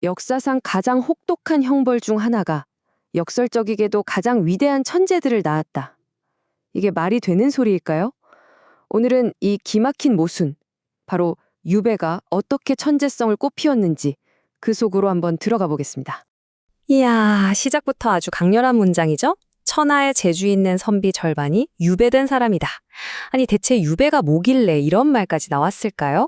역사상 가장 혹독한 형벌 중 하나가 역설적이게도 가장 위대한 천재들을 낳았다. 이게 말이 되는 소리일까요? 오늘은 이 기막힌 모순, 바로 유배가 어떻게 천재성을 꽃피웠는지 그 속으로 한번 들어가 보겠습니다. 이야, 시작부터 아주 강렬한 문장이죠? 천하의 재주 있는 선비 절반이 유배된 사람이다. 아니, 대체 유배가 뭐길래 이런 말까지 나왔을까요?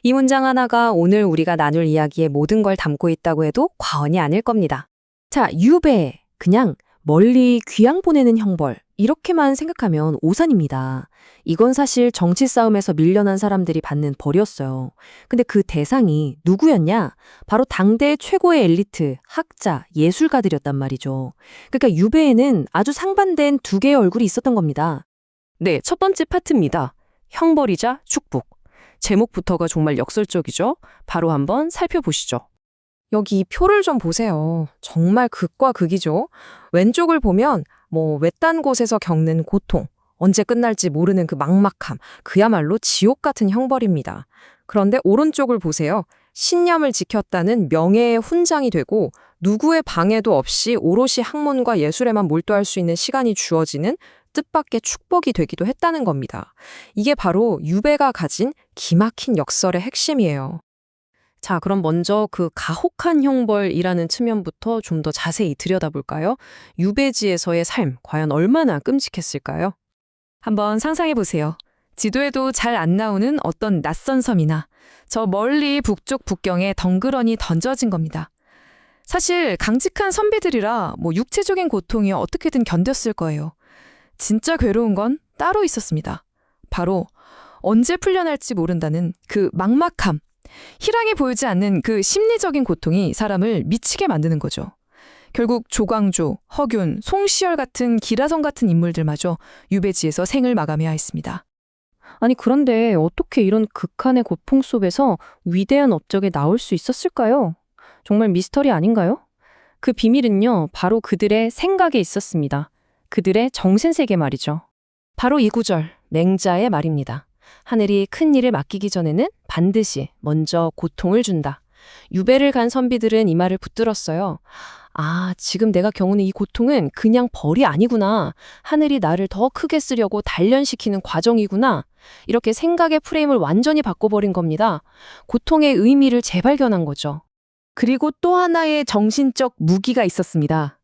이 문장 하나가 오늘 우리가 나눌 이야기의 모든 걸 담고 있다고 해도 과언이 아닐 겁니다. 자, 유배. 그냥 멀리 귀양 보내는 형벌. 이렇게만 생각하면 오산입니다. 이건 사실 정치 싸움에서 밀려난 사람들이 받는 벌이었어요. 근데 그 대상이 누구였냐? 바로 당대 최고의 엘리트, 학자, 예술가들이었단 말이죠. 그러니까 유배에는 아주 상반된 두 개의 얼굴이 있었던 겁니다. 네, 첫 번째 파트입니다. 형벌이자 축복. 제목부터가 정말 역설적이죠? 바로 한번 살펴보시죠. 여기 이 표를 좀 보세요. 정말 극과 극이죠. 왼쪽을 보면 외딴 곳에서 겪는 고통, 언제 끝날지 모르는 그 막막함, 그야말로 지옥 같은 형벌입니다. 그런데 오른쪽을 보세요. 신념을 지켰다는 명예의 훈장이 되고 누구의 방해도 없이 오롯이 학문과 예술에만 몰두할 수 있는 시간이 주어지는 뜻밖의 축복이 되기도 했다는 겁니다. 이게 바로 유배가 가진 기막힌 역설의 핵심이에요. 자, 그럼 먼저 그 가혹한 형벌이라는 측면부터 좀 더 자세히 들여다볼까요? 유배지에서의 삶, 과연 얼마나 끔찍했을까요? 한번 상상해 보세요. 지도에도 잘 안 나오는 어떤 낯선 섬이나 저 멀리 북쪽 북경에 덩그러니 던져진 겁니다. 사실 강직한 선비들이라 육체적인 고통이 어떻게든 견뎠을 거예요. 진짜 괴로운 건 따로 있었습니다. 바로 언제 풀려날지 모른다는 그 막막함, 희랑이 보이지 않는 그 심리적인 고통이 사람을 미치게 만드는 거죠. 결국 조광조, 허균, 송시열 같은 기라성 같은 인물들마저 유배지에서 생을 마감해야 했습니다. 아니, 그런데 어떻게 이런 극한의 고통 속에서 위대한 업적에 나올 수 있었을까요? 정말 미스터리 아닌가요? 그 비밀은요, 바로 그들의 생각에 있었습니다. 그들의 정신세계 말이죠. 바로 이 구절, 맹자의 말입니다. 하늘이 큰 일을 맡기기 전에는 반드시 먼저 고통을 준다. 유배를 간 선비들은 이 말을 붙들었어요. 아, 지금 내가 겪는 이 고통은 그냥 벌이 아니구나. 하늘이 나를 더 크게 쓰려고 단련시키는 과정이구나. 이렇게 생각의 프레임을 완전히 바꿔버린 겁니다. 고통의 의미를 재발견한 거죠. 그리고 또 하나의 정신적 무기가 있었습니다.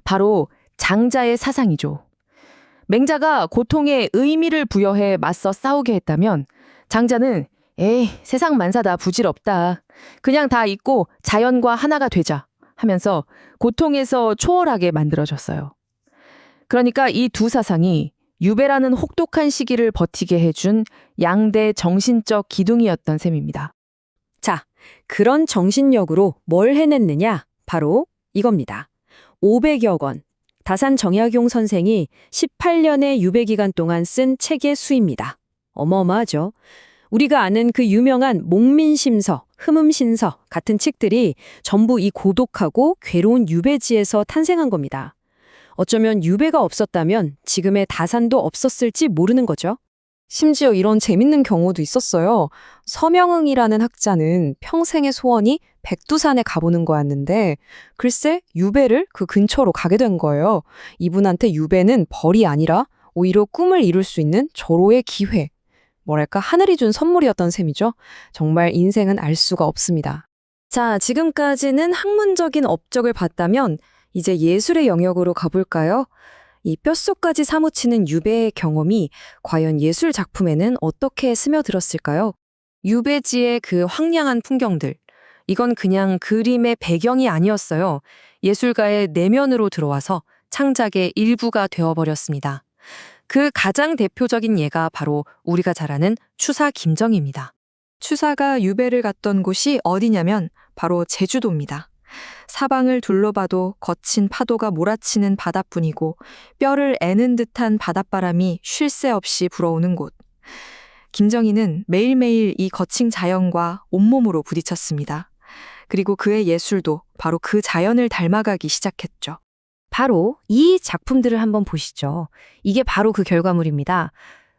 바로 장자의 사상이죠. 맹자가 고통에 의미를 부여해 맞서 싸우게 했다면 장자는 에이, 세상 만사다 부질없다. 그냥 다 잊고 자연과 하나가 되자 하면서 고통에서 초월하게 만들어졌어요. 그러니까 이 두 사상이 유배라는 혹독한 시기를 버티게 해준 양대 정신적 기둥이었던 셈입니다. 자, 그런 정신력으로 뭘 해냈느냐? 바로 이겁니다. 500여 권. 다산 정약용 선생이 18년의 유배 기간 동안 쓴 책의 수입니다. 어마어마하죠. 우리가 아는 그 유명한 목민심서, 흠음신서 같은 책들이 전부 이 고독하고 괴로운 유배지에서 탄생한 겁니다. 어쩌면 유배가 없었다면 지금의 다산도 없었을지 모르는 거죠. 심지어 이런 재밌는 경우도 있었어요. 서명응이라는 학자는 평생의 소원이 백두산에 가보는 거였는데 글쎄 유배를 그 근처로 가게 된 거예요. 이분한테 유배는 벌이 아니라 오히려 꿈을 이룰 수 있는 절호의 기회. 뭐랄까 하늘이 준 선물이었던 셈이죠. 정말 인생은 알 수가 없습니다. 자, 지금까지는 학문적인 업적을 봤다면 이제 예술의 영역으로 가볼까요? 이 뼛속까지 사무치는 유배의 경험이 과연 예술 작품에는 어떻게 스며들었을까요? 유배지의 그 황량한 풍경들. 이건 그냥 그림의 배경이 아니었어요. 예술가의 내면으로 들어와서 창작의 일부가 되어버렸습니다. 그 가장 대표적인 예가 바로 우리가 잘 아는 추사 김정희입니다. 추사가 유배를 갔던 곳이 어디냐면 바로 제주도입니다. 사방을 둘러봐도 거친 파도가 몰아치는 바다뿐이고 뼈를 애는 듯한 바닷바람이 쉴 새 없이 불어오는 곳. 김정희는 매일매일 이 거친 자연과 온몸으로 부딪혔습니다. 그리고 그의 예술도 바로 그 자연을 닮아가기 시작했죠. 바로 이 작품들을 한번 보시죠. 이게 바로 그 결과물입니다.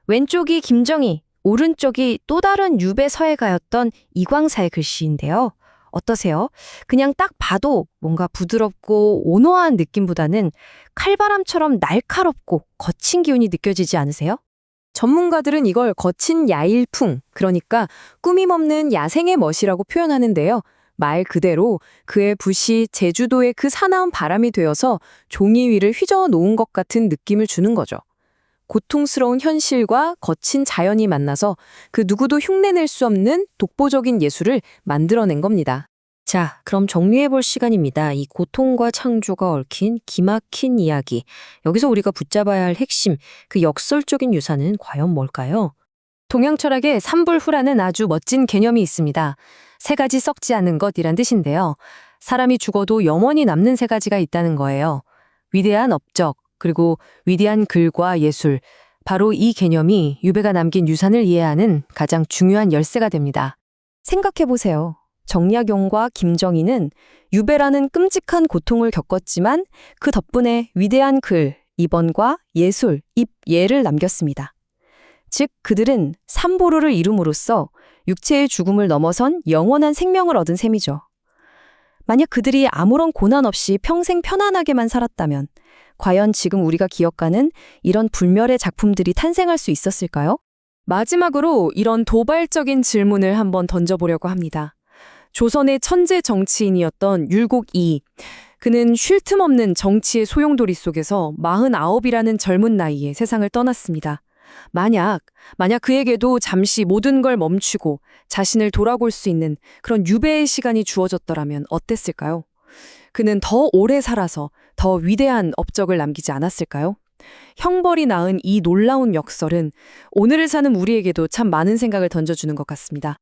왼쪽이 김정희, 오른쪽이 또 다른 유배 서예가였던 이광사의 글씨인데요. 어떠세요? 그냥 딱 봐도 뭔가 부드럽고 온화한 느낌보다는 칼바람처럼 날카롭고 거친 기운이 느껴지지 않으세요? 전문가들은 이걸 거친 야일풍, 그러니까 꾸밈 없는 야생의 멋이라고 표현하는데요. 말 그대로 그의 붓이 제주도의 그 사나운 바람이 되어서 종이 위를 휘저어 놓은 것 같은 느낌을 주는 거죠. 고통스러운 현실과 거친 자연이 만나서 그 누구도 흉내낼 수 없는 독보적인 예술을 만들어낸 겁니다. 자, 그럼 정리해볼 시간입니다. 이 고통과 창조가 얽힌 기막힌 이야기. 여기서 우리가 붙잡아야 할 핵심, 그 역설적인 유산은 과연 뭘까요? 동양 철학의 삼불후라는 아주 멋진 개념이 있습니다. 세 가지 썩지 않은 것이란 뜻인데요. 사람이 죽어도 영원히 남는 세 가지가 있다는 거예요. 위대한 업적, 그리고 위대한 글과 예술. 바로 이 개념이 유배가 남긴 유산을 이해하는 가장 중요한 열쇠가 됩니다. 생각해보세요. 정약용과 김정희는 유배라는 끔찍한 고통을 겪었지만 그 덕분에 위대한 글, 입언과 예술, 입예를 남겼습니다. 즉 그들은 삼보루를 이룸으로써 육체의 죽음을 넘어선 영원한 생명을 얻은 셈이죠. 만약 그들이 아무런 고난 없이 평생 편안하게만 살았다면 과연 지금 우리가 기억하는 이런 불멸의 작품들이 탄생할 수 있었을까요? 마지막으로 이런 도발적인 질문을 한번 던져보려고 합니다. 조선의 천재 정치인이었던 율곡이, 그는 쉴 틈 없는 정치의 소용돌이 속에서 49이라는 젊은 나이에 세상을 떠났습니다. 만약 그에게도 잠시 모든 걸 멈추고 자신을 돌아볼 수 있는 그런 유배의 시간이 주어졌더라면 어땠을까요? 그는 더 오래 살아서 더 위대한 업적을 남기지 않았을까요? 형벌이 낳은 이 놀라운 역설은 오늘을 사는 우리에게도 참 많은 생각을 던져주는 것 같습니다.